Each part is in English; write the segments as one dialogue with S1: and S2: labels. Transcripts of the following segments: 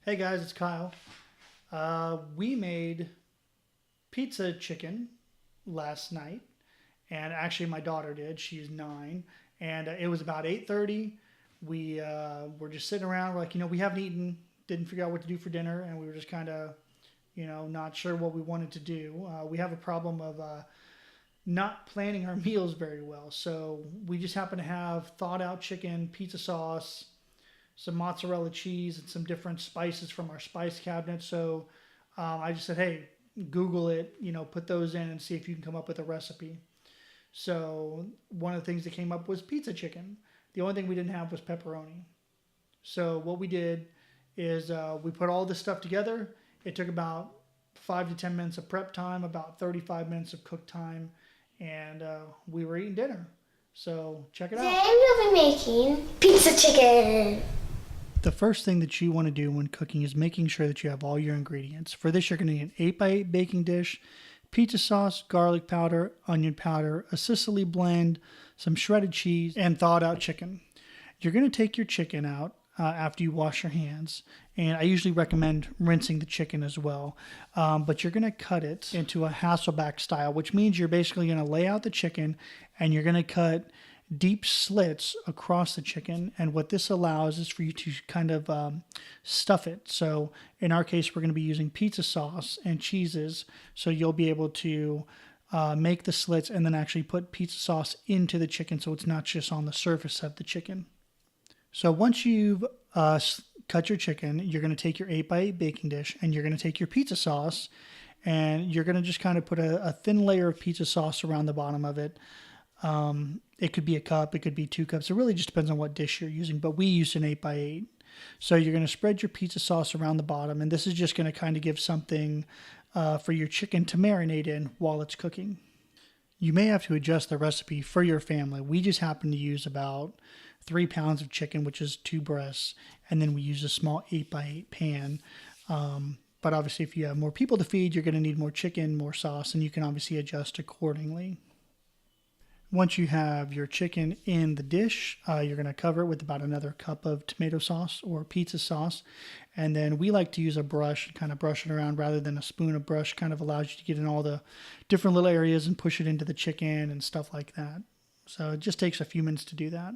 S1: Hey guys, it's Kyle. We made pizza chicken last night, and actually my daughter did. She's 9, and it was about 8:30. We were just sitting around. We're like, we haven't eaten, didn't figure out what to do for dinner, and we were just kind of, not sure what we wanted to do. We have a problem of not planning our meals very well, so we just happen to have thawed out chicken, pizza sauce, some mozzarella cheese, and some different spices from our spice cabinet. So I just said, hey, Google it, put those in and see if you can come up with a recipe. So one of the things that came up was pizza chicken. The only thing we didn't have was pepperoni. So what we did is we put all this stuff together. It took about 5 to 10 minutes of prep time, about 35 minutes of cook time, and we were eating dinner. So check it out.
S2: Today we'll be making pizza chicken.
S1: The first thing that you want to do when cooking is making sure that you have all your ingredients. For this, you're going to need an 8x8 baking dish, pizza sauce, garlic powder, onion powder, a Sicily blend, some shredded cheese, and thawed out chicken. You're going to take your chicken out after you wash your hands, and I usually recommend rinsing the chicken as well. But you're going to cut it into a Hasselback style, which means you're basically going to lay out the chicken and you're going to cut deep slits across the chicken, and what this allows is for you to kind of stuff it. So in our case, we're going to be using pizza sauce and cheeses, so you'll be able to make the slits and then actually put pizza sauce into the chicken, so it's not just on the surface of the chicken. So once you've cut your chicken, you're going to take your 8x8 baking dish and you're going to take your pizza sauce, and you're going to just kind of put a thin layer of pizza sauce around the bottom of it. It could be a cup, it could be 2 cups. It really just depends on what dish you're using, but we used an 8x8. So you're going to spread your pizza sauce around the bottom, and this is just going to kind of give something for your chicken to marinate in while it's cooking. You may have to adjust the recipe for your family. We just happen to use about 3 pounds of chicken, which is 2 breasts, and then we use a small 8x8 pan. But obviously, if you have more people to feed, you're going to need more chicken, more sauce, and you can obviously adjust accordingly. Once you have your chicken in the dish, you're going to cover it with about another cup of tomato sauce or pizza sauce. And then we like to use a brush and kind of brush it around rather than a spoon. A brush kind of allows you to get in all the different little areas and push it into the chicken and stuff like that. So it just takes a few minutes to do that.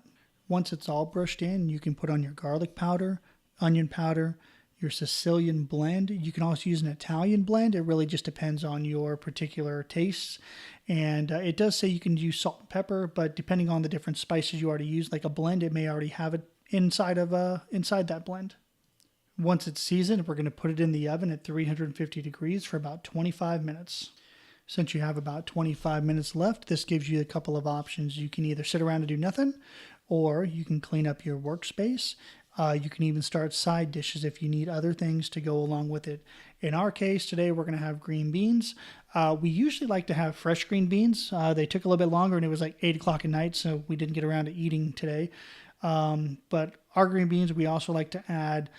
S1: Once it's all brushed in, you can put on your garlic powder, onion powder, your Sicilian blend. You can also use an Italian blend. It really just depends on your particular tastes. And it does say you can use salt and pepper, but depending on the different spices you already use, like a blend, it may already have it inside that blend. Once it's seasoned, we're going to put it in the oven at 350 degrees for about 25 minutes. Since you have about 25 minutes left, this gives you a couple of options. You can either sit around and do nothing, or you can clean up your workspace. You can even start side dishes if you need other things to go along with it. In our case today, we're going to have green beans. We usually like to have fresh green beans. They took a little bit longer, and it was like 8 o'clock at night, so we didn't get around to eating today. But our green beans, we also like to add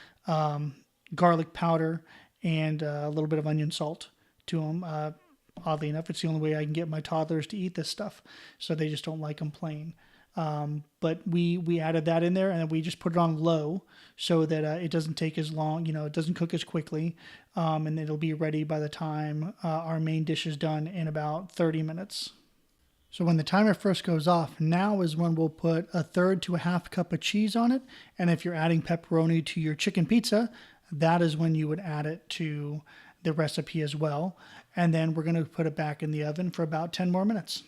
S1: garlic powder and a little bit of onion salt to them. Oddly enough, it's the only way I can get my toddlers to eat this stuff, so they just don't like them plain. But we added that in there, and we just put it on low so that it doesn't take as long, it doesn't cook as quickly, and it'll be ready by the time our main dish is done in about 30 minutes. So when the timer first goes off, now is when we'll put a third to a half cup of cheese on it, and if you're adding pepperoni to your chicken pizza, that is when you would add it to the recipe as well, and then we're going to put it back in the oven for about 10 more minutes.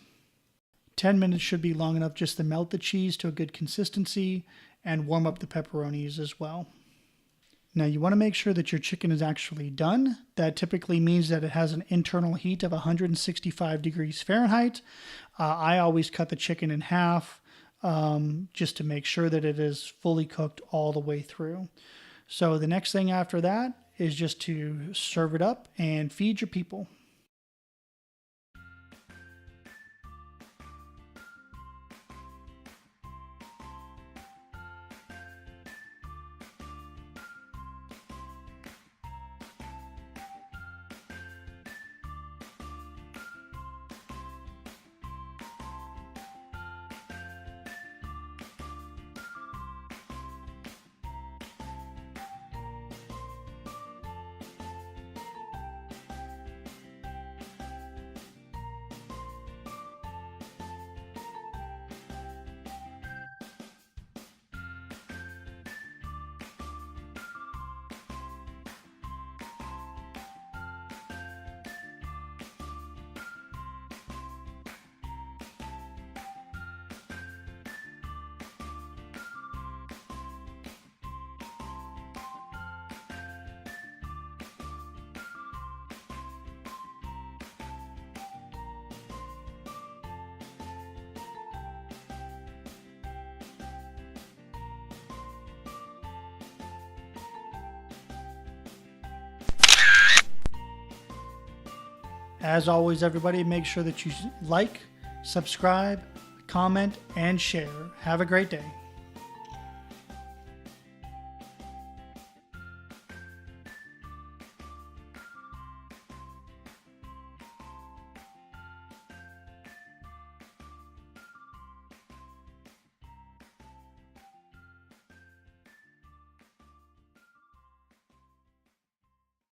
S1: 10 minutes should be long enough just to melt the cheese to a good consistency and warm up the pepperonis as well. Now you want to make sure that your chicken is actually done. That typically means that it has an internal heat of 165 degrees Fahrenheit. I always cut the chicken in half just to make sure that it is fully cooked all the way through. So the next thing after that is just to serve it up and feed your people. As always, everybody, make sure that you like, subscribe, comment, and share. Have a great day.